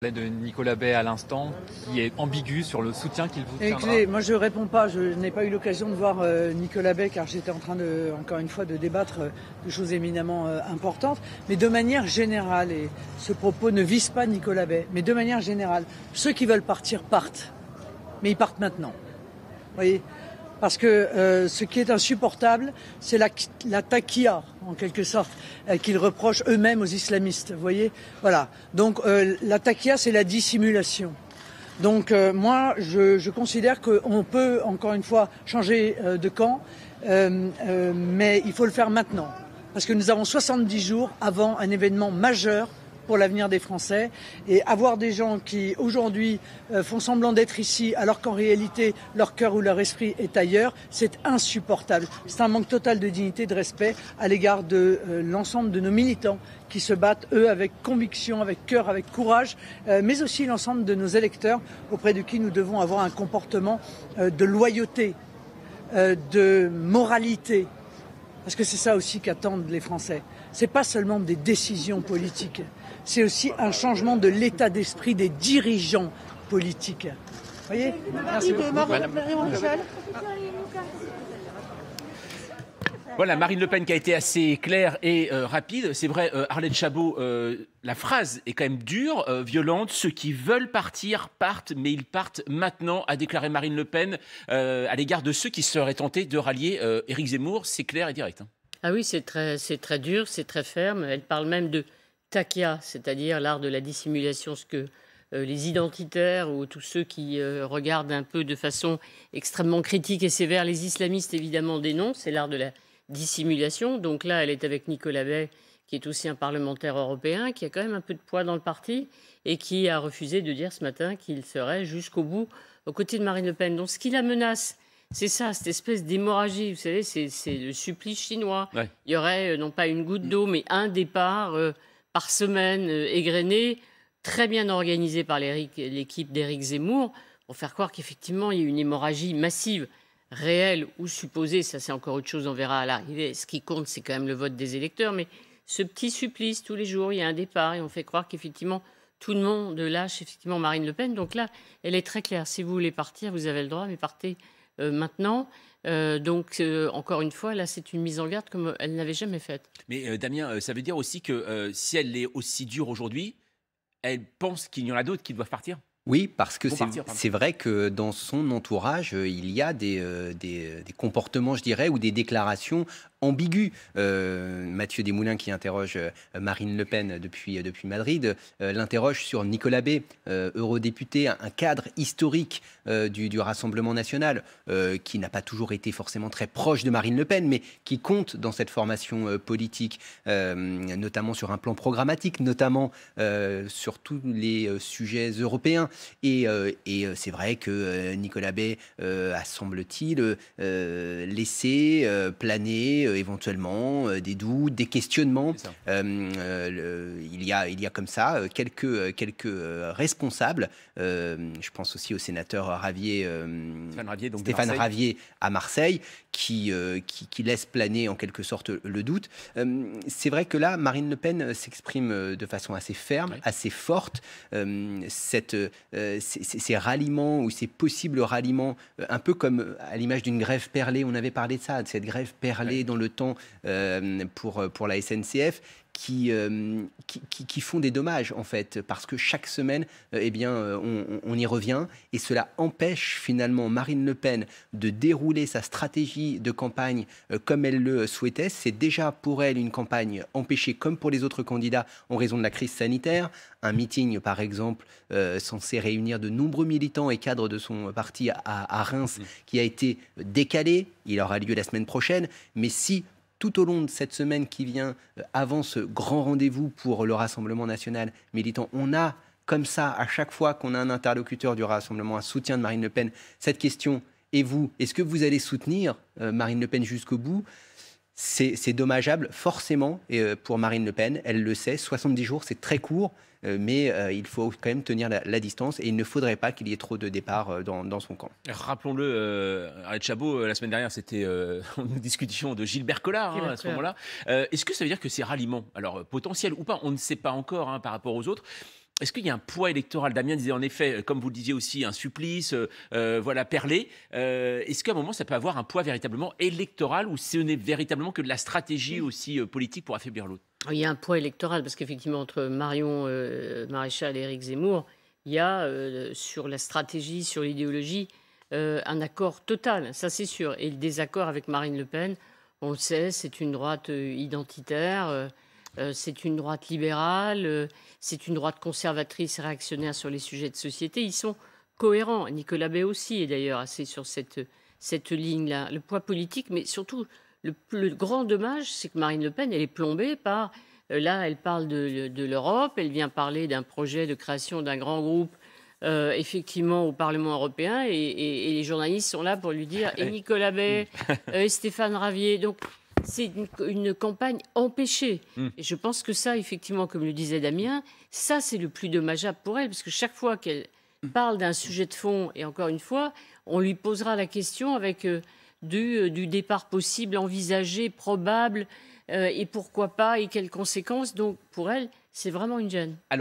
Parlait de Nicolas Bay à l'instant, qui est ambigu sur le soutien qu'il vous tiendra. Écoutez, moi je ne réponds pas, je n'ai pas eu l'occasion de voir Nicolas Bay car j'étais en train de, encore une fois, de débattre de choses éminemment importantes, mais de manière générale, et ce propos ne vise pas Nicolas Bay, mais de manière générale, ceux qui veulent partir partent, mais ils partent maintenant. Vous voyez ? Parce que ce qui est insupportable, c'est la taquilla, en quelque sorte, qu'ils reprochent eux-mêmes aux islamistes. Vous voyez ? Voilà. Donc la taquilla, c'est la dissimulation. Donc moi, je considère qu'on peut, encore une fois, changer de camp, mais il faut le faire maintenant. Parce que nous avons 70 jours avant un événement majeur pour l'avenir des Français, et avoir des gens qui aujourd'hui font semblant d'être ici alors qu'en réalité leur cœur ou leur esprit est ailleurs, c'est insupportable. C'est un manque total de dignité, de respect à l'égard de l'ensemble de nos militants qui se battent, eux, avec conviction, avec cœur, avec courage, mais aussi l'ensemble de nos électeurs auprès de qui nous devons avoir un comportement de loyauté, de moralité. Parce que c'est ça aussi qu'attendent les Français. Ce n'est pas seulement des décisions politiques, c'est aussi un changement de l'état d'esprit des dirigeants politiques. Vous voyez ? Merci beaucoup. Voilà, Marine Le Pen qui a été assez claire et rapide. C'est vrai, Arlette Chabot, la phrase est quand même dure, violente. Ceux qui veulent partir partent, mais ils partent maintenant, a déclaré Marine Le Pen à l'égard de ceux qui seraient tentés de rallier Éric Zemmour. C'est clair et direct. Ah oui, c'est très dur, c'est très ferme. Elle parle même de taquia, c'est-à-dire l'art de la dissimulation, ce que les identitaires ou tous ceux qui regardent un peu de façon extrêmement critique et sévère les islamistes, évidemment, dénoncent. C'est l'art de la dissimulation. Donc là, elle est avec Nicolas Bay, qui est aussi un parlementaire européen, qui a quand même un peu de poids dans le parti et qui a refusé de dire ce matin qu'il serait jusqu'au bout aux côtés de Marine Le Pen. Donc ce qui la menace, c'est ça, cette espèce d'hémorragie. Vous savez, c'est le supplice chinois. Ouais. Il y aurait non pas une goutte d'eau, mais un départ par semaine égrené, très bien organisé par l'équipe d'Éric Zemmour, pour faire croire qu'effectivement, il y a une hémorragie massive, réelle ou supposée. Ça, c'est encore autre chose, on verra à l'arrivée. Ce qui compte, c'est quand même le vote des électeurs. Mais ce petit supplice, tous les jours, il y a un départ et on fait croire qu'effectivement, tout le monde lâche effectivement Marine Le Pen. Donc là, elle est très claire. Si vous voulez partir, vous avez le droit, mais partez maintenant. Donc, encore une fois, là, c'est une mise en garde comme elle n'avait jamais faite. Mais Damien, ça veut dire aussi que si elle est aussi dure aujourd'hui, elle pense qu'il y en a d'autres qui doivent partir ? Oui, parce que c'est vrai que dans son entourage, il y a des comportements, je dirais, ou des déclarations ambiguës. Mathieu Desmoulins, qui interroge Marine Le Pen depuis Madrid, l'interroge sur Nicolas Bay, eurodéputé, un cadre historique du Rassemblement national, qui n'a pas toujours été forcément très proche de Marine Le Pen, mais qui compte dans cette formation politique, notamment sur un plan programmatique, notamment sur tous les sujets européens. Et c'est vrai que Nicolas Bay a, semble-t-il, laissé planer éventuellement des doutes, des questionnements. Il y a comme ça quelques responsables. Je pense aussi au sénateur Stéphane Ravier à Marseille, qui laisse planer en quelque sorte le doute. C'est vrai que là, Marine Le Pen s'exprime de façon assez ferme, assez forte. Ces ralliements ou ces possibles ralliements, un peu comme à l'image d'une grève perlée, on avait parlé de ça, de cette grève perlée dans le temps pour la SNCF, qui font des dommages en fait, parce que chaque semaine, on y revient, et cela empêche finalement Marine Le Pen de dérouler sa stratégie de campagne comme elle le souhaitait. C'est déjà pour elle une campagne empêchée, comme pour les autres candidats, en raison de la crise sanitaire. Un meeting, par exemple, censé réunir de nombreux militants et cadres de son parti à Reims, qui a été décalé. Il aura lieu la semaine prochaine. Mais si tout au long de cette semaine qui vient, avant ce grand rendez-vous pour le Rassemblement national militant, on a comme ça, à chaque fois qu'on a un interlocuteur du Rassemblement, un soutien de Marine Le Pen, cette question, et vous, est-ce que vous allez soutenir Marine Le Pen jusqu'au bout ? C'est dommageable, forcément, pour Marine Le Pen. Elle le sait, 70 jours, c'est très court, mais il faut quand même tenir la distance, et il ne faudrait pas qu'il y ait trop de départs dans son camp. Rappelons-le, Arlette Chabot, la semaine dernière, c'était une discussion de Gilbert Collard à ce moment-là. Est-ce que ça veut dire que ces ralliements, alors potentiels ou pas, on ne sait pas encore par rapport aux autres, Est-ce qu'il y a un poids électoral? Damien disait en effet, comme vous le disiez aussi, un supplice, voilà, Perlet. Est-ce qu'à un moment, ça peut avoir un poids véritablement électoral ou ce n'est véritablement que de la stratégie aussi politique pour affaiblir l'autre? Il y a un poids électoral parce qu'effectivement, entre Marion Maréchal et Éric Zemmour, il y a sur la stratégie, sur l'idéologie, un accord total, ça c'est sûr. Et le désaccord avec Marine Le Pen, on le sait, c'est une droite identitaire. C'est une droite libérale, c'est une droite conservatrice et réactionnaire sur les sujets de société. Ils sont cohérents. Nicolas Bay aussi est d'ailleurs assez sur cette ligne-là. Le poids politique, mais surtout, le grand dommage, c'est que Marine Le Pen, elle est plombée par... là, elle parle de l'Europe, elle vient parler d'un projet de création d'un grand groupe, effectivement, au Parlement européen, et les journalistes sont là pour lui dire « Et Nicolas Bay, et Stéphane Ravier ». Donc, c'est une campagne empêchée. Et je pense que ça, effectivement, comme le disait Damien, ça, c'est le plus dommageable pour elle, parce que chaque fois qu'elle parle d'un sujet de fond, et encore une fois, on lui posera la question avec du départ possible, envisagé, probable, et pourquoi pas, et quelles conséquences. Donc, pour elle, c'est vraiment une gêne. Alors,